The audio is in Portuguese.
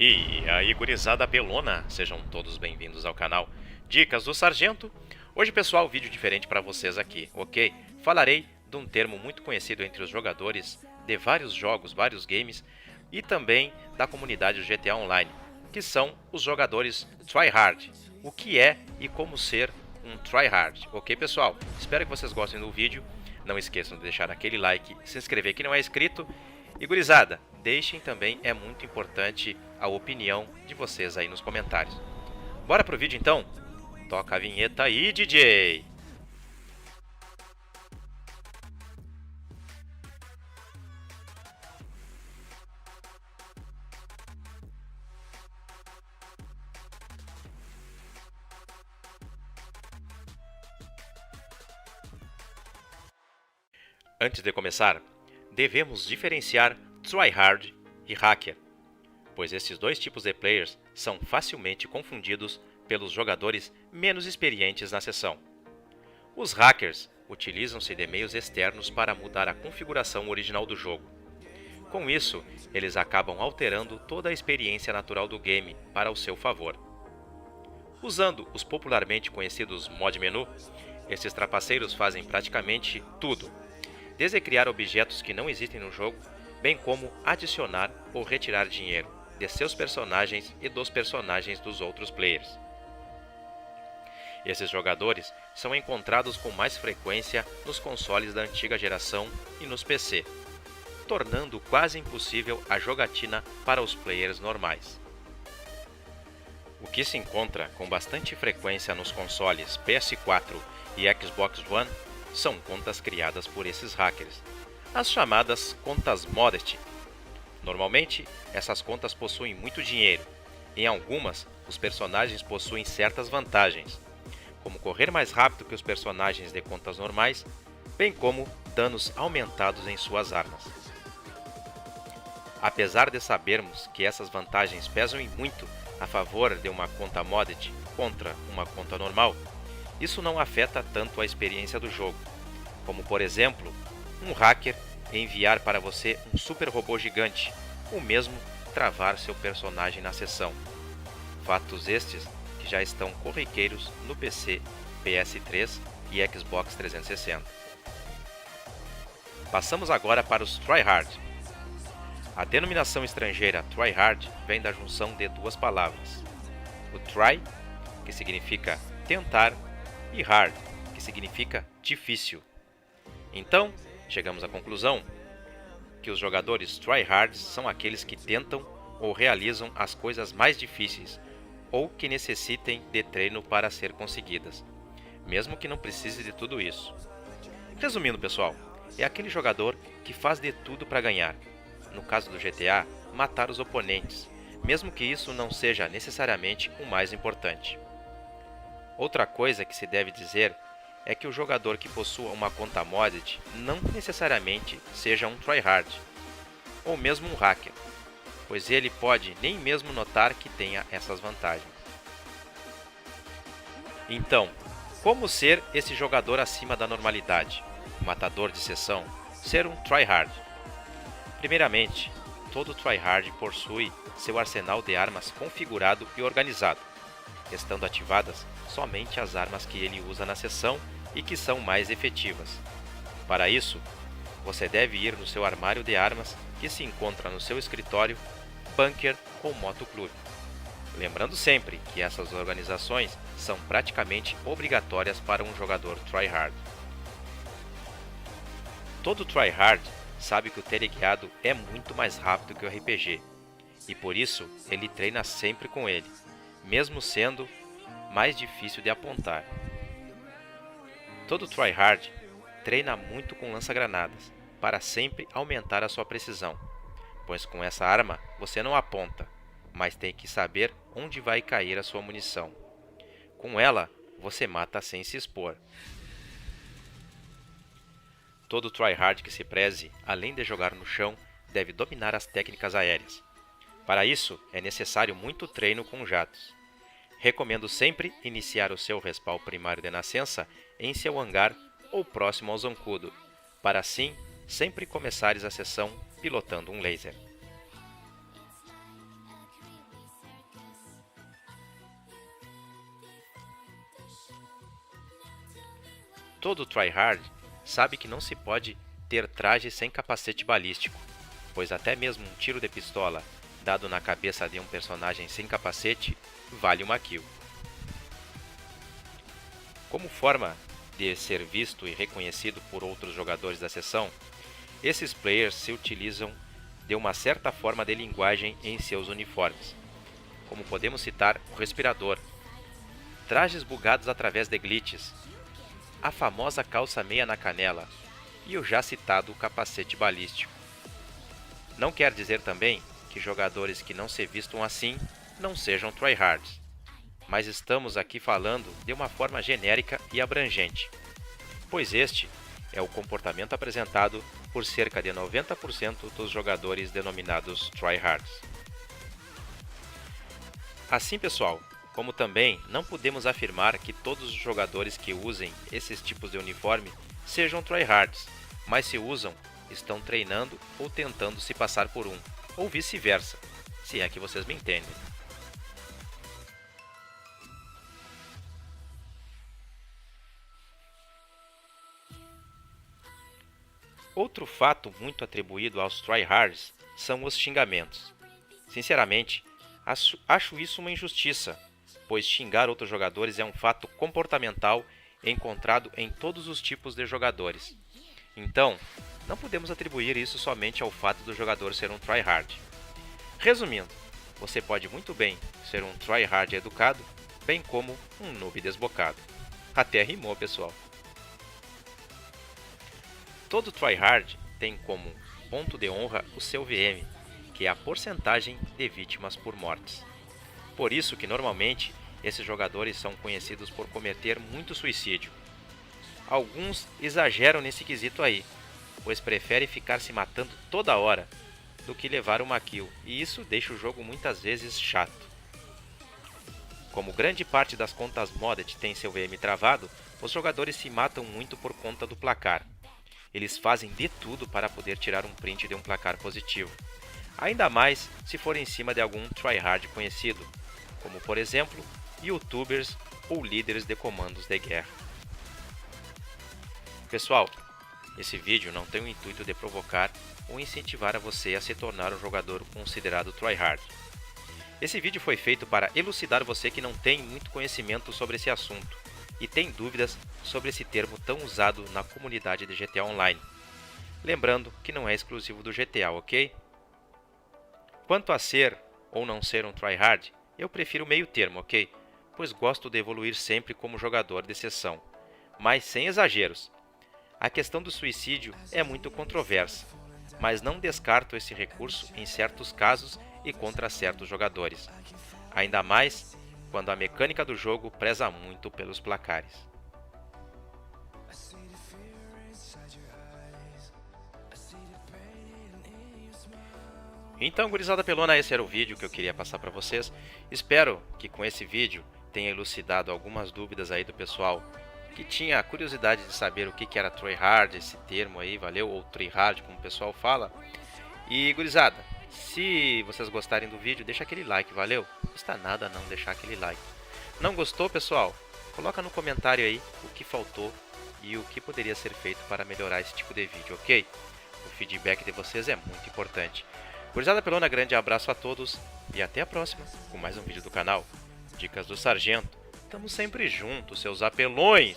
E aí, gurizada pelona, sejam todos bem-vindos ao canal Dicas do Sargento. Hoje, pessoal, vídeo diferente para vocês aqui, ok? Falarei de um termo muito conhecido entre os jogadores de vários jogos, vários games e também da comunidade do GTA Online, que são os jogadores tryhard. O que é e como ser um tryhard, ok, pessoal? Espero que vocês gostem do vídeo. Não esqueçam de deixar aquele like, se inscrever quem não é inscrito. E gurizada, deixem também, é muito importante a opinião de vocês aí nos comentários. Bora pro vídeo então? Toca a vinheta aí, DJ! Antes de começar, devemos diferenciar tryhard e hacker, pois esses dois tipos de players são facilmente confundidos pelos jogadores menos experientes na sessão. Os hackers utilizam-se de meios externos para mudar a configuração original do jogo. Com isso, eles acabam alterando toda a experiência natural do game para o seu favor. Usando os popularmente conhecidos mod menu, esses trapaceiros fazem praticamente tudo, desde criar objetos que não existem no jogo, bem como adicionar ou retirar dinheiro de seus personagens e dos personagens dos outros players. Esses jogadores são encontrados com mais frequência nos consoles da antiga geração e nos PC, tornando quase impossível a jogatina para os players normais. O que se encontra com bastante frequência nos consoles PS4 e Xbox One são contas criadas por esses hackers, as chamadas contas Modesty. Normalmente, essas contas possuem muito dinheiro. Em algumas, os personagens possuem certas vantagens, como correr mais rápido que os personagens de contas normais, bem como danos aumentados em suas armas. Apesar de sabermos que essas vantagens pesam em muito a favor de uma conta modded contra uma conta normal, isso não afeta tanto a experiência do jogo, como por exemplo, um hacker enviar para você um super robô gigante, ou mesmo travar seu personagem na sessão. Fatos estes que já estão corriqueiros no PC, PS3 e Xbox 360. Passamos agora para os tryhard. A denominação estrangeira tryhard vem da junção de duas palavras. O try, que significa tentar, e hard, que significa difícil. Então, chegamos à conclusão que os jogadores tryhards são aqueles que tentam ou realizam as coisas mais difíceis ou que necessitem de treino para ser conseguidas, mesmo que não precise de tudo isso. Resumindo, pessoal, é aquele jogador que faz de tudo para ganhar. No caso do GTA, matar os oponentes, mesmo que isso não seja necessariamente o mais importante. Outra coisa que se deve dizer é que o jogador que possua uma conta modded não necessariamente seja um tryhard, ou mesmo um hacker, pois ele pode nem mesmo notar que tenha essas vantagens. Então, como ser esse jogador acima da normalidade, matador de sessão, ser um tryhard? Primeiramente, todo tryhard possui seu arsenal de armas configurado e organizado, estando ativadas somente as armas que ele usa na sessão e que são mais efetivas. Para isso, você deve ir no seu armário de armas que se encontra no seu escritório, bunker ou motoclube. Lembrando sempre que essas organizações são praticamente obrigatórias para um jogador tryhard. Todo tryhard sabe que o teleguiado é muito mais rápido que o RPG, e por isso ele treina sempre com ele, mesmo sendo mais difícil de apontar. Todo tryhard treina muito com lança-granadas, para sempre aumentar a sua precisão, pois com essa arma você não aponta, mas tem que saber onde vai cair a sua munição. Com ela, você mata sem se expor. Todo tryhard que se preze, além de jogar no chão, deve dominar as técnicas aéreas. Para isso, é necessário muito treino com jatos. Recomendo sempre iniciar o seu respawn primário de nascença em seu hangar ou próximo ao zancudo, para assim sempre começares a sessão pilotando um laser. Todo tryhard sabe que não se pode ter traje sem capacete balístico, pois até mesmo um tiro de pistola dado na cabeça de um personagem sem capacete vale uma kill. Como forma de ser visto e reconhecido por outros jogadores da sessão, esses players se utilizam de uma certa forma de linguagem em seus uniformes, como podemos citar o respirador, trajes bugados através de glitches, a famosa calça meia na canela e o já citado capacete balístico. Não quer dizer também que jogadores que não se vistam assim não sejam tryhards, mas estamos aqui falando de uma forma genérica e abrangente, pois este é o comportamento apresentado por cerca de 90% dos jogadores denominados tryhards. Assim, pessoal, como também não podemos afirmar que todos os jogadores que usem esses tipos de uniforme sejam tryhards, mas se usam, estão treinando ou tentando se passar por um, ou vice-versa, se é que vocês me entendem. Outro fato muito atribuído aos tryhards são os xingamentos. Sinceramente, acho isso uma injustiça, pois xingar outros jogadores é um fato comportamental encontrado em todos os tipos de jogadores. Então, não podemos atribuir isso somente ao fato do jogador ser um tryhard. Resumindo, você pode muito bem ser um tryhard educado, bem como um noob desbocado. Até rimou, pessoal. Todo tryhard tem como ponto de honra o seu VM, que é a porcentagem de vítimas por mortes. Por isso que normalmente esses jogadores são conhecidos por cometer muito suicídio. Alguns exageram nesse quesito aí, pois preferem ficar se matando toda hora do que levar uma kill, e isso deixa o jogo muitas vezes chato. Como grande parte das contas modded tem seu VM travado, os jogadores se matam muito por conta do placar. Eles fazem de tudo para poder tirar um print de um placar positivo, ainda mais se for em cima de algum tryhard conhecido, como por exemplo, youtubers ou líderes de comandos de guerra. Pessoal, esse vídeo não tem o intuito de provocar ou incentivar a você a se tornar um jogador considerado tryhard. Esse vídeo foi feito para elucidar você que não tem muito conhecimento sobre esse assunto e tem dúvidas sobre esse termo tão usado na comunidade de GTA Online. Lembrando que não é exclusivo do GTA, ok? Quanto a ser ou não ser um tryhard, eu prefiro meio termo, ok? Pois gosto de evoluir sempre como jogador de sessão, mas sem exageros. A questão do suicídio é muito controversa, mas não descarto esse recurso em certos casos e contra certos jogadores. Ainda mais quando a mecânica do jogo preza muito pelos placares. Então, gurizada pelona, esse era o vídeo que eu queria passar para vocês. Espero que com esse vídeo tenha elucidado algumas dúvidas aí do pessoal que tinha curiosidade de saber o que era tryhard, esse termo aí, valeu? Ou tryhard, como o pessoal fala. E, gurizada, se vocês gostarem do vídeo, deixa aquele like, valeu? Não custa nada não deixar aquele like. Não gostou, pessoal? Coloca no comentário aí o que faltou e o que poderia ser feito para melhorar esse tipo de vídeo, ok? O feedback de vocês é muito importante. Gurizada pelona, grande abraço a todos e até a próxima com mais um vídeo do canal. Dicas do Sargento. Tamo sempre juntos, seus apelões!